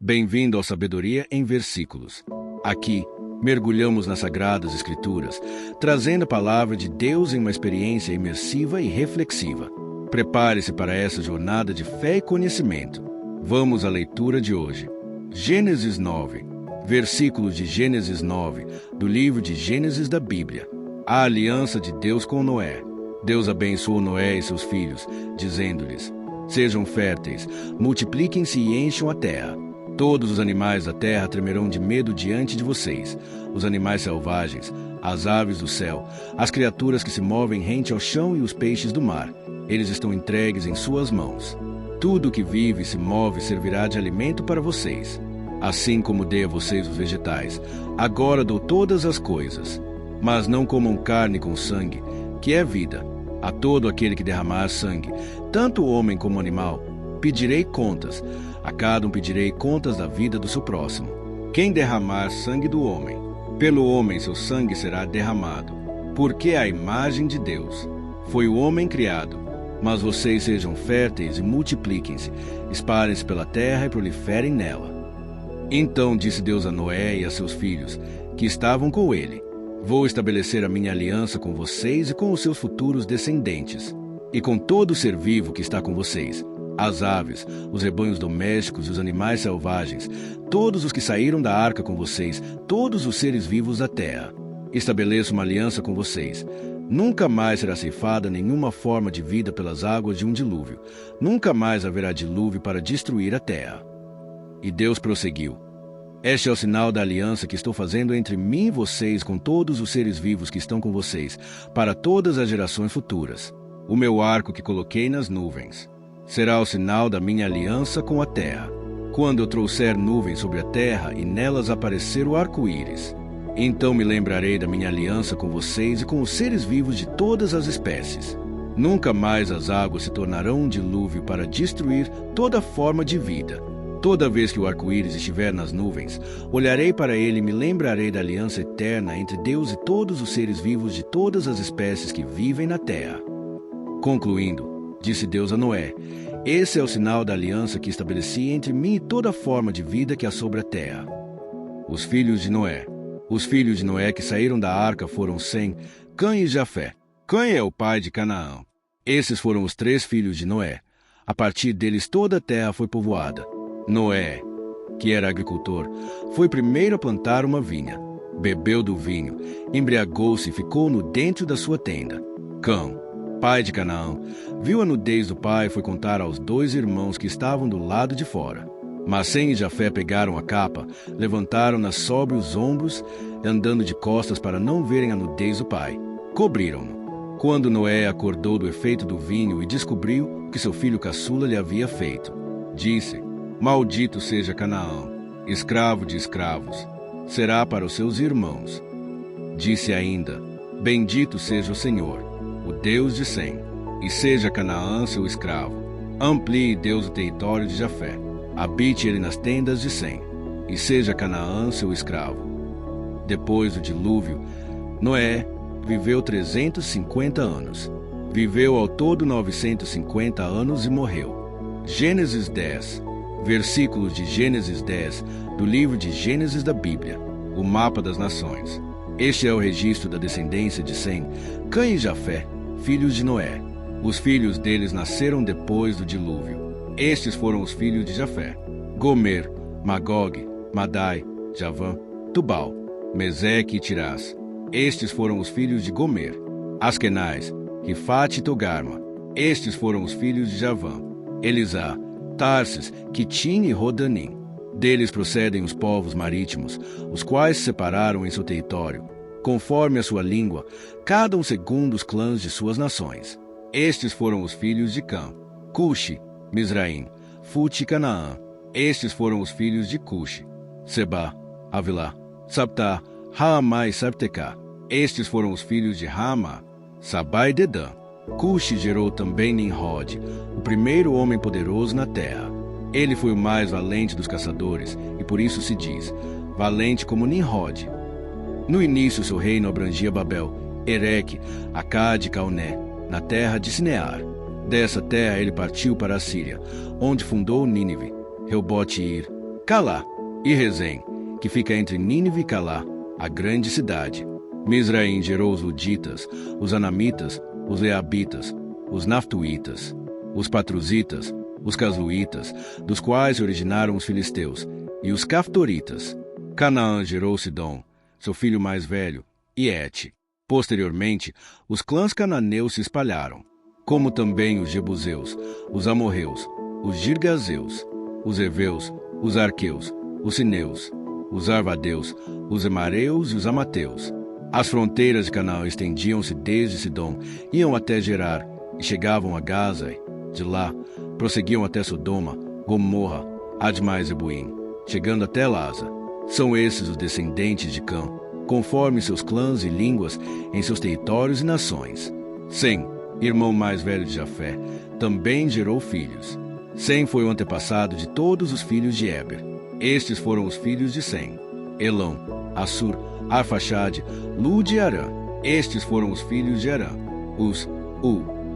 Bem-vindo ao Sabedoria em Versículos. Aqui, mergulhamos nas Sagradas Escrituras, trazendo a palavra de Deus em uma experiência imersiva e reflexiva. Prepare-se para essa jornada de fé e conhecimento. Vamos à leitura de hoje. Gênesis 9. Versículos de Gênesis 9, do livro de Gênesis da Bíblia. A aliança de Deus com Noé. Deus abençoou Noé e seus filhos, dizendo-lhes: sejam férteis, multipliquem-se e encham a terra. Todos os animais da terra tremerão de medo diante de vocês, os animais selvagens, as aves do céu, as criaturas que se movem rente ao chão e os peixes do mar. Eles estão entregues em suas mãos. Tudo que vive e se move servirá de alimento para vocês. Assim como dei a vocês os vegetais, agora dou todas as coisas. Mas não comam carne com sangue, que é vida. A todo aquele que derramar sangue, tanto o homem como o animal, pedirei contas. A cada um pedirei contas da vida do seu próximo. Quem derramar sangue do homem, pelo homem seu sangue será derramado, porque é a imagem de Deus. Foi o homem criado. Mas vocês sejam férteis e multipliquem-se, espalhem-se pela terra e proliferem nela. Então disse Deus a Noé e a seus filhos, que estavam com ele: vou estabelecer a minha aliança com vocês e com os seus futuros descendentes, e com todo ser vivo que está com vocês, as aves, os rebanhos domésticos e os animais selvagens, todos os que saíram da arca com vocês, todos os seres vivos da terra. Estabeleço uma aliança com vocês. Nunca mais será ceifada nenhuma forma de vida pelas águas de um dilúvio. Nunca mais haverá dilúvio para destruir a terra. E Deus prosseguiu: este é o sinal da aliança que estou fazendo entre mim e vocês com todos os seres vivos que estão com vocês, para todas as gerações futuras. O meu arco que coloquei nas nuvens será o sinal da minha aliança com a terra. Quando eu trouxer nuvens sobre a terra e nelas aparecer o arco-íris, então me lembrarei da minha aliança com vocês e com os seres vivos de todas as espécies. Nunca mais as águas se tornarão um dilúvio para destruir toda forma de vida. Toda vez que o arco-íris estiver nas nuvens, olharei para ele e me lembrarei da aliança eterna entre Deus e todos os seres vivos de todas as espécies que vivem na terra. Concluindo, disse Deus a Noé: esse é o sinal da aliança que estabeleci entre mim e toda forma de vida que há sobre a terra. Os filhos de Noé. Os filhos de Noé que saíram da arca foram Sem, Cã e Jafé. Cã é o pai de Canaã. Esses foram os 3 filhos de Noé. A partir deles toda a terra foi povoada. Noé, que era agricultor, foi primeiro a plantar uma vinha. Bebeu do vinho, embriagou-se e ficou no dentro da sua tenda. Cã, pai de Canaã, viu a nudez do pai e foi contar aos 2 irmãos que estavam do lado de fora. Mas Sem e Jafé pegaram a capa, levantaram-na sobre os ombros, andando de costas para não verem a nudez do pai. Cobriram-no. Quando Noé acordou do efeito do vinho e descobriu o que seu filho caçula lhe havia feito, disse: maldito seja Canaã, escravo de escravos, será para os seus irmãos. Disse ainda: bendito seja o Senhor, o Deus de Sem, e seja Canaã seu escravo. Amplie Deus o território de Jafé, habite ele nas tendas de Sem, e seja Canaã seu escravo. Depois do dilúvio, Noé viveu 350 anos. Viveu ao todo 950 anos e morreu. Gênesis 10. Versículos de Gênesis 10, do livro de Gênesis da Bíblia. O mapa das nações. Este é o registro da descendência de Sem, Cã e Jafé, filhos de Noé. Os filhos deles nasceram depois do dilúvio. Estes foram os filhos de Jafé: Gomer, Magog, Madai, Javã, Tubal, Meseque e Tirás. Estes foram os filhos de Gomer. Askenaz, Rifate e Togarma. Estes foram os filhos de Javã: Elisá, Tarsis, Quitim e Rodanim. Deles procedem os povos marítimos, os quais se separaram em seu território, conforme a sua língua, cada um segundo os clãs de suas nações. Estes foram os filhos de Cã: Cuxi, Misraim, Fute e Canaã. Estes foram os filhos de Cuxi: Seba, Avilá, Sabtá, Raamá e Sabtecá. Estes foram os filhos de Raamá: Sabá e Dedã. Cuxi gerou também Nimrod, o primeiro homem poderoso na terra. Ele foi o mais valente dos caçadores, e por isso se diz: valente como Nimrod. No início seu reino abrangia Babel, Ereque, Acade e Calné, na terra de Sinear. Dessa terra ele partiu para a Síria, onde fundou Nínive, Reobote-ir, Calá e Rezem, que fica entre Nínive e Calá, a grande cidade. Mizraim gerou os Luditas, os Anamitas, os Leabitas, os Naftuítas, os Patruzitas, os Casluítas, dos quais se originaram os filisteus, e os Caftoritas. Canaã gerou Sidom, seu filho mais velho, e Et. Posteriormente, os clãs cananeus se espalharam, como também os Jebuseus, os Amorreus, os Girgazeus, os Eveus, os Arqueus, os Sineus, os Arvadeus, os Emareus e os Amateus. As fronteiras de Canaã estendiam-se desde Sidom, iam até Gerar e chegavam a Gaza. De lá, prosseguiam até Sodoma, Gomorra, Admá e Zeboim, chegando até Lasa. São esses os descendentes de Cã, conforme seus clãs e línguas, em seus territórios e nações. Sem, irmão mais velho de Jafé, também gerou filhos. Sem foi o antepassado de todos os filhos de Éber. Estes foram os filhos de Sem: Elão, Assur, Arfaxade, Lud e Arã. Estes foram os filhos de Arã: Uz,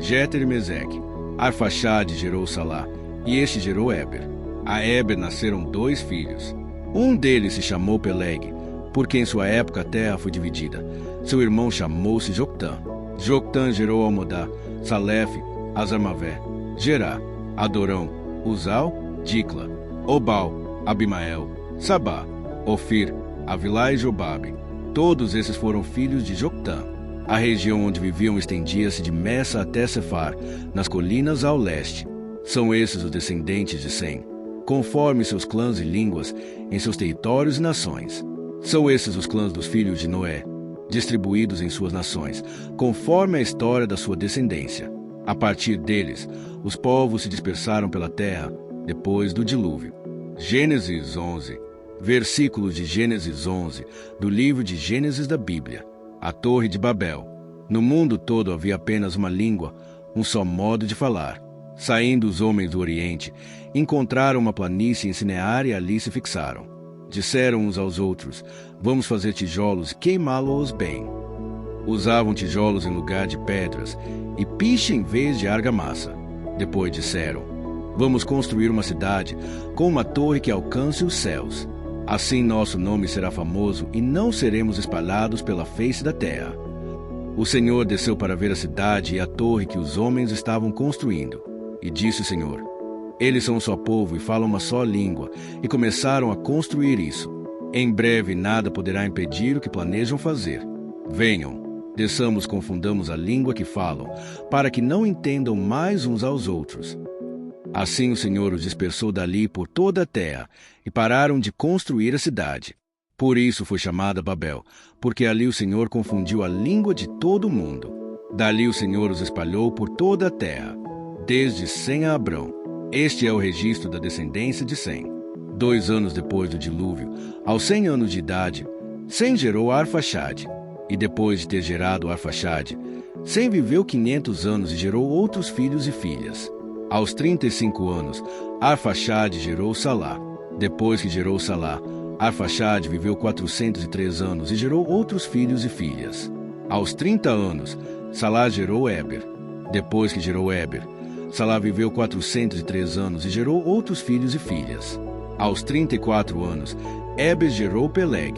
Jeter e Meseque. Arfaxade gerou Salá, e este gerou Éber. A Éber nasceram 2 filhos. Um deles se chamou Peleg, porque em sua época a terra foi dividida. Seu irmão chamou-se Joctã. Joctã gerou Almodá, Salefe, Azarmavé, Gerá, Adorão, Uzal, Dicla, Obal, Abimael, Sabá, Ofir, Avilá e Jobabe. Todos esses foram filhos de Joctã. A região onde viviam estendia-se de Messa até Cefar, nas colinas ao leste. São esses os descendentes de Sem, conforme seus clãs e línguas, em seus territórios e nações. São esses os clãs dos filhos de Noé, distribuídos em suas nações, conforme a história da sua descendência. A partir deles, os povos se dispersaram pela terra, depois do dilúvio. Gênesis 11, versículos de Gênesis 11, do livro de Gênesis da Bíblia. A Torre de Babel. No mundo todo havia apenas uma língua, um só modo de falar. Saindo os homens do Oriente, encontraram uma planície em Sinear e ali se fixaram. Disseram uns aos outros: vamos fazer tijolos e queimá-los bem. Usavam tijolos em lugar de pedras e piche em vez de argamassa. Depois disseram: vamos construir uma cidade com uma torre que alcance os céus. Assim nosso nome será famoso e não seremos espalhados pela face da terra. O Senhor desceu para ver a cidade e a torre que os homens estavam construindo. E disse o Senhor: eles são um só povo e falam uma só língua, e começaram a construir isso. Em breve nada poderá impedir o que planejam fazer. Venham, desçamos, confundamos a língua que falam, para que não entendam mais uns aos outros. Assim o Senhor os dispersou dali por toda a terra, e pararam de construir a cidade. Por isso foi chamada Babel, porque ali o Senhor confundiu a língua de todo o mundo. Dali o Senhor os espalhou por toda a terra, desde Sem a Abrão. Este é o registro da descendência de Sem. 2 anos depois do dilúvio, aos 100 anos de idade, Sem gerou Arfaxade. E depois de ter gerado Arfaxade, Sem viveu 500 anos e gerou outros filhos e filhas. Aos 35 anos, Arfaxade gerou Salá. Depois que gerou Salá, Arfaxade viveu 403 anos e gerou outros filhos e filhas. Aos 30 anos, Salá gerou Éber. Depois que gerou Éber, Salá viveu 403 anos e gerou outros filhos e filhas. Aos 34 anos, Éber gerou Peleg.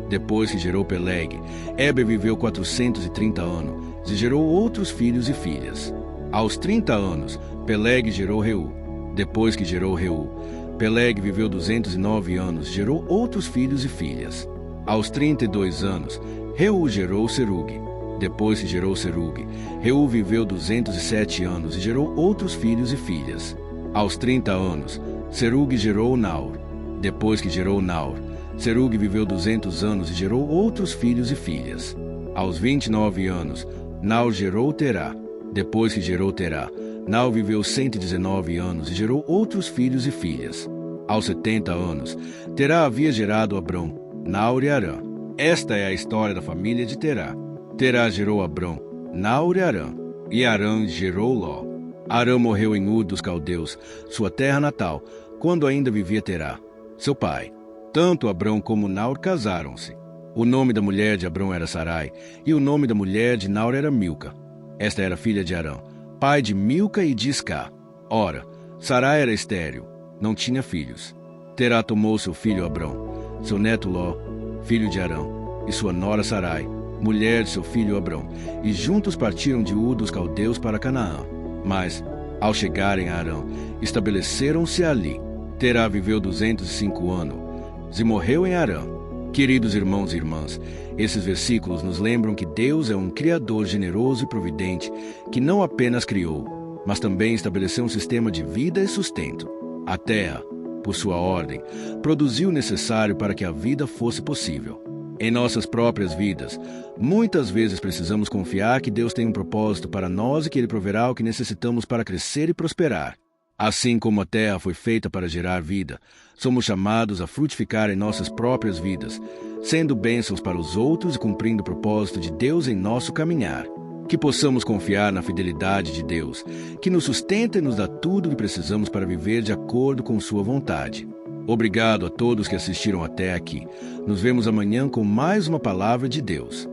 Depois que gerou Peleg, Éber viveu 430 anos e gerou outros filhos e filhas. Aos 30 anos, Peleg gerou Reu. Depois que gerou Reu, Peleg viveu 209 anos e gerou outros filhos e filhas. Aos 32 anos, Reu gerou Serugue. Depois que gerou Serugue, Reu viveu 207 anos e gerou outros filhos e filhas. Aos 30 anos, Serugue gerou Naor. Depois que gerou Naor, Serugue viveu 200 anos e gerou outros filhos e filhas. Aos 29 anos, Naor gerou Terá. Depois que gerou Terá, Naor viveu 119 anos e gerou outros filhos e filhas. Aos 70 anos, Terá havia gerado Abrão, Naor e Arã. Esta é a história da família de Terá. Terá gerou Abrão, Naor e Arã, e Arã gerou Ló. Arã morreu em Ur dos Caldeus, sua terra natal, quando ainda vivia Terá, seu pai. Tanto Abrão como Naor casaram-se. O nome da mulher de Abrão era Sarai, e o nome da mulher de Naor era Milca. Esta era filha de Arã, pai de Milca e de Iscá. Ora, Sarai era estéril, não tinha filhos. Terá tomou seu filho Abrão, seu neto Ló, filho de Arão, e sua nora Sarai, mulher de seu filho Abrão, e juntos partiram de Ur dos caldeus para Canaã. Mas, ao chegarem a Arã, estabeleceram-se ali. Terá viveu 205 anos e morreu em Arã. Queridos irmãos e irmãs, esses versículos nos lembram que Deus é um Criador generoso e providente, que não apenas criou, mas também estabeleceu um sistema de vida e sustento. A terra, por sua ordem, produziu o necessário para que a vida fosse possível. Em nossas próprias vidas, muitas vezes precisamos confiar que Deus tem um propósito para nós e que Ele proverá o que necessitamos para crescer e prosperar. Assim como a terra foi feita para gerar vida, somos chamados a frutificar em nossas próprias vidas, sendo bênçãos para os outros e cumprindo o propósito de Deus em nosso caminhar. Que possamos confiar na fidelidade de Deus, que nos sustenta e nos dá tudo o que precisamos para viver de acordo com sua vontade. Obrigado a todos que assistiram até aqui. Nos vemos amanhã com mais uma palavra de Deus.